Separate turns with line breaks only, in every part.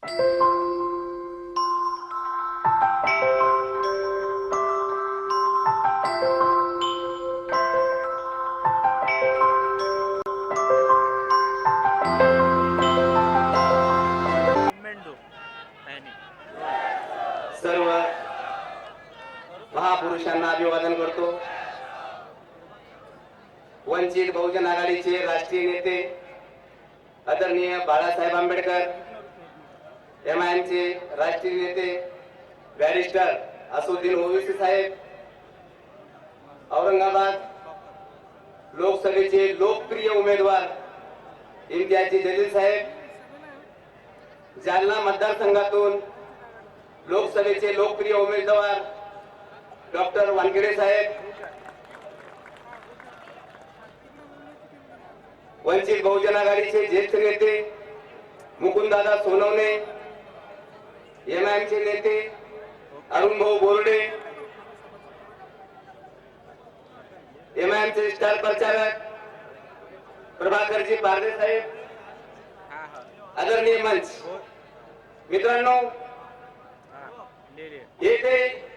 सर्व महापुरुषांना अभिवादन करतो। वंचित बहुजन आघाडीचे राष्ट्रीय नेते आदरणीय बाळासाहेब आंबेडकर, एमआयएमचे राष्ट्रीय नेते बॅरिस्टर असुद्दीन ओवैसी साहेब, औरंगाबाद लोकसभेचे लोकप्रिय उमेदवार इम्तियाजी जलील साहेब, जालना मतदारसंघातून लोकसभेचे लोकप्रिय उमेदवार डॉक्टर वानखेडे साहेब, वंचित बहुजन आघाडीचे ज्येष्ठ नेते मुकुंददादा सोनवणे, एमआयएमचे नेते अरुणभाऊ बोर्डे, एमआयएमचे स्टार प्रचारक प्रभाकरजी पारदे साहेब, आदरणीय मंच मित्रांनो, येथे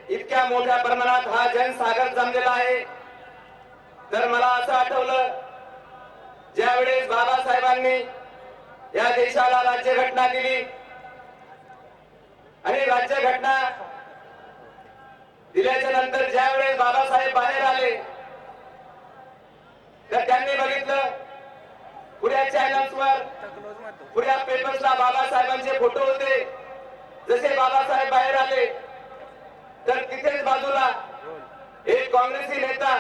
इतक्या मोठ्या प्रमाणात हा जनसागर जमलेला आहे। तर मला असं आठवलं, ज्यावेळेस बाबासाहेबांनी या देशाला राज्यघटना दिली आणि राज्यघटना दिल्याच्या नंतर ज्यावेळेस बाबासाहेब बाहेर आले तर त्यांनी बघितलं पुऱ्या चॅनल्सवर, पुऱ्या पेपर्सला बाबासाहेबांचे फोटो होते। जसे बाबासाहेब बाहेर आले तर तिथेच बाजूला एक काँग्रेसी नेता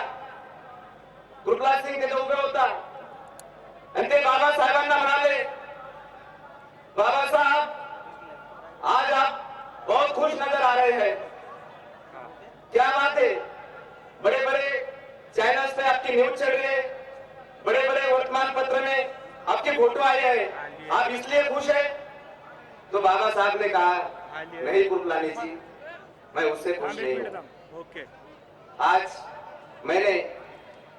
गुरलाल सिंग तिथे उभे होता आणि ते बाबासाहेबांना म्हणाले, बाबा साहब आज आप बहुत खुश नजर आ रहे हैं, क्या बात है, बड़े बड़े चैनल्स पे आपकी न्यूज चल रही है, बड़े बड़े वर्तमान पत्र में आपकी फोटो आई है, आप इसलिए खुश है? तो बाबा साहब ने कहा, नहीं गुरलानी जी, मैं उससे खुश नहीं हूं। आज मैंने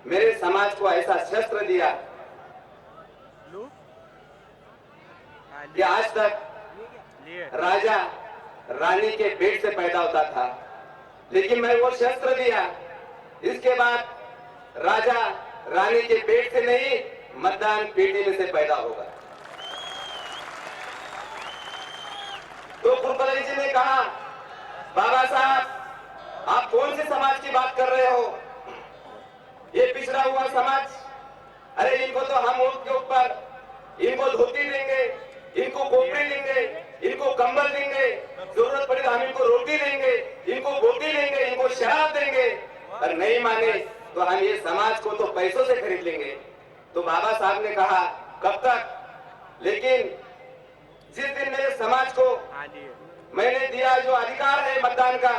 मेरे समाज को ऐसा शस्त्र दिया कि आज तक राजा रानी के पेट से पैदा होता था, लेकिन मैं वो शस्त्र दिया, इसके बाद राजा रानी के पेट से नहीं मतदान पेटी में से पैदा होगा। तो गुरबलाई जी ने कहा, बाबा साहब आप कौन से समाज की बात कर रहे हो, ये पिछड़ा हुआ समाज, अरे इनको तो हम ऊँट के ऊपर इनको धोती देंगे, इनको कोपरी देंगे, इनको कंबल देंगे, जरूरत पड़ी तो हम इनको रोटी देंगे, इनको बोटी देंगे, इनको शराब देंगे, और नहीं माने तो हम ये समाज को तो पैसों से खरीद लेंगे। तो बाबा साहब ने कहा कब तक, लेकिन जिस दिन मेरे समाज को मैंने दिया जो अधिकार है मतदान का,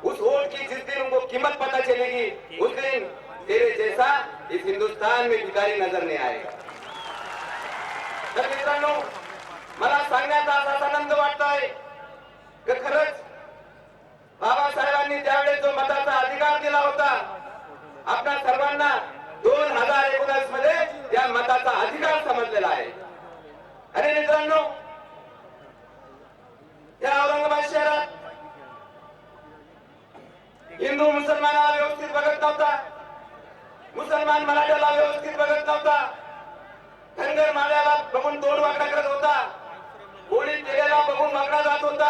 उस वोट की जिस दिन उनको कीमत पता चलेगी, उस दिन तेरे जैसा इस हिंदुस्तान में भिखारी नजर नहीं आएगा। तर मित्रांनो, मला सांगण्याचा असा आनंद वाटतोय की खरंच बाबासाहेबांनी त्यावेळेस जो मताचा अधिकार दिला होता आपल्या सर्वांना 2019 मध्ये त्या मताचा अधिकार समजलेला आहे। आणि मित्रांनो, त्या औरंगाबाद शहरात हिंदू मुसलमानाला व्यवस्थित बघत नव्हता, मुसलमान मराठ्याला व्यवस्थित बघत नव्हता, धनगर माळ्याला बघून तोंड वाकडा करत होता, कोणी केलेला बघून वाकडा जात होता।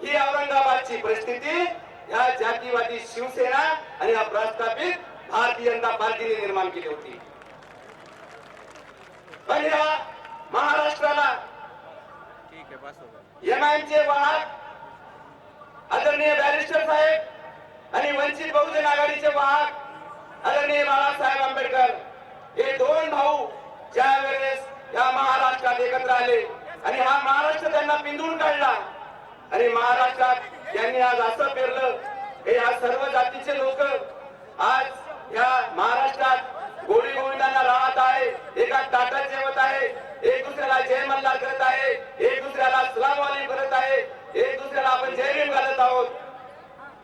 ही औरंगाबादची परिस्थिती या जातीवादी शिवसेना आणि या प्रस्थापित भारतीय जनता पार्टीने निर्माण केली होती। पण या महाराष्ट्राला एमआयएमचे वाहक आदरणीय बॅरिस्टर साहेब आणि वंचित बहुजन आघाडीचे वाहक आदरणीय बाळासाहेब आंबेडकर हे दोन भाऊ ज्या वेळेस या महाराष्ट्रात एकत्र आले आणि हा महाराष्ट्र त्यांना पिंजून काढला आणि महाराष्ट्रात त्यांनी आज असं पेरलं की या सर्व जातीचे लोक आज या महाराष्ट्रात गोडी गोविंदांना राहत आहे, एका ताटात जेवत आहे, एक दुसऱ्याला जय मल्हार करत आहे, एक दुसऱ्याला सलाम वालेकुम करत आहे, एक दुसऱ्याला आपण जय भीम घालत आहोत।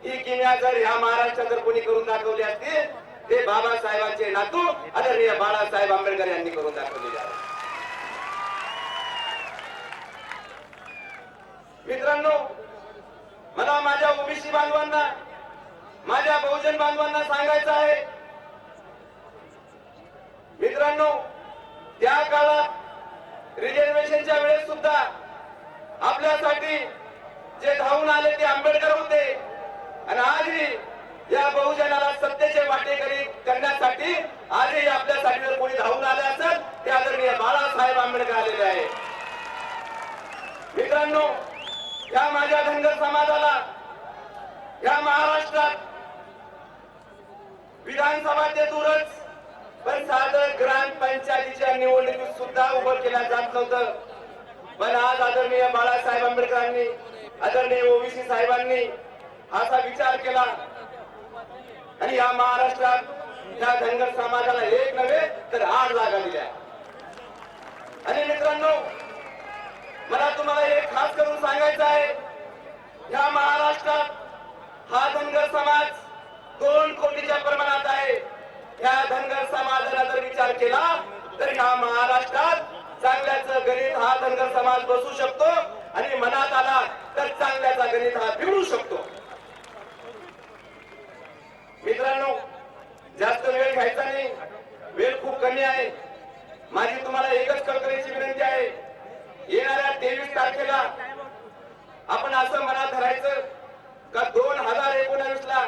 ही किमया जर या महाराष्ट्रात जर कोणी करून दाखवली असते ते बाबासाहेबांचे नातू आदरणीय बाळासाहेब आंबेडकर यांनी करून दाखवलेले आहे। मित्रांनो, मला माझ्या ओबीसी बांधवांना, माझ्या बहुजन बांधवांना सांगायचं आहे, मित्रांनो, त्या काळात रिझर्वेशनच्या वेळेस सुद्धा आपल्यासाठी जे धावून आले ते आंबेडकर होते आणि आजही या बहुजनाला सत्तेचे वाटेकरी करण्यासाठी आजही आपल्यासाठी जर कोणी धावून आले असेल ते आदरणीय बाळासाहेब आंबेडकर आलेले आहे. मित्रांनो, या माझ्या धनगर समाजाला या महाराष्ट्रात विधानसभा ते दूरच पण साधं ग्रामपंचायतीच्या निवडणुकीत सुद्धा उभं केलं जात नव्हतं. पण आज आदरणीय बाळासाहेब आंबेडकरांनी, आदरणीय ओबीसी साहेबांनी असा विचार केला आणि या महाराष्ट्रात या धनगर समाजाला एक नव्हे तर 8 जागा दिल्या. आणि मित्रांनो, मला तुम्हाला एक खास करून सांगायचं आहे, या महाराष्ट्रात हा धनगर समाज 2 कोटीच्या प्रमाणात आहे. या धनगर समाजाला जर विचार केला तर या महाराष्ट्रात चांगल्याचं गणित हा धनगर समाज बसू शकतो आणि मनात आला तर चांगल्याचा गणित हा बिघडू शकतो. मित्रांनो, जास्त वेळ घ्यायचा नाही, वेळ खूप कमी आहे. माझी तुम्हाला एकच कळकळीची विनंती आहे, येणाऱ्या 23 तारखेला आपण असं मनात धरायचं का 2019 ला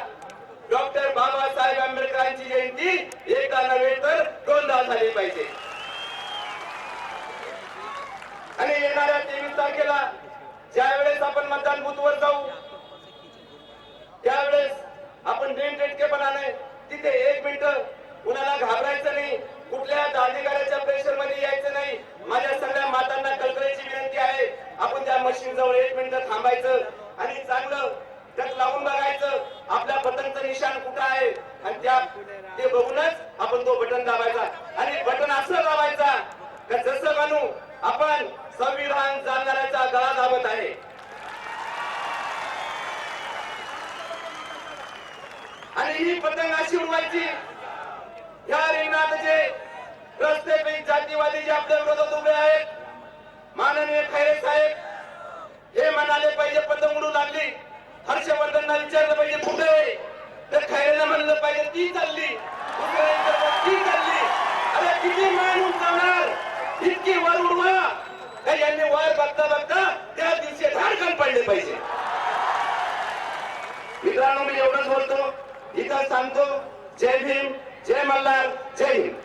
डॉक्टर बाबासाहेब आंबेडकरांची जयंती एकदा नव्हे तर 2दा झाली पाहिजे. आणि येणाऱ्या 23 तारखेला ज्या वेळेस आपण मतदान बूथवर जाऊ त्यावेळेस आपण बिनटटकेपणाने तिथे 1 मिनिट कुणाला घाबरायचं नाही, कुठल्या अधिकाऱ्याच्या प्रेशर मध्ये यायचं नाही. माझ्या सगळ्या मातांना कळकळीची विनंती आहे, आपण त्या मशीन जवळ 1 मिनिट थांबायचं आणि चांगलं त्यात लावून बघायचं आपल्या बटनचं निशाण कुठं आहे आणि ते बघूनच आपण तो बटन दाबायचा. आणि बटन असं दाबायचा का जसं म्हणू आपण संविधान जाणणाऱ्याचा गळा दाबत आहे. आणि ही पतंग अशी उडवायची, या रिंगणात जे रस्ते पे जातीवादी जे आपल्या विरोधात उभे आहेत, माननीय खैरे साहेब हे म्हणाले पाहिजे पतंग उडू लागली, हर्षवर्धनला विचारलं पाहिजे कुठे, तर खैरेनं म्हणलं पाहिजे ती चालली, ती चालली. अरे किती मान उंचावणार, इतकी वर उडवा का यांनी वर बघता बघता त्या दिवशी झाडखंड पडले पाहिजे. मित्रांनो, मी एवढंच बोलतो, इथं सांगतो. जय भीम, जय मल्हार, जय हिंद.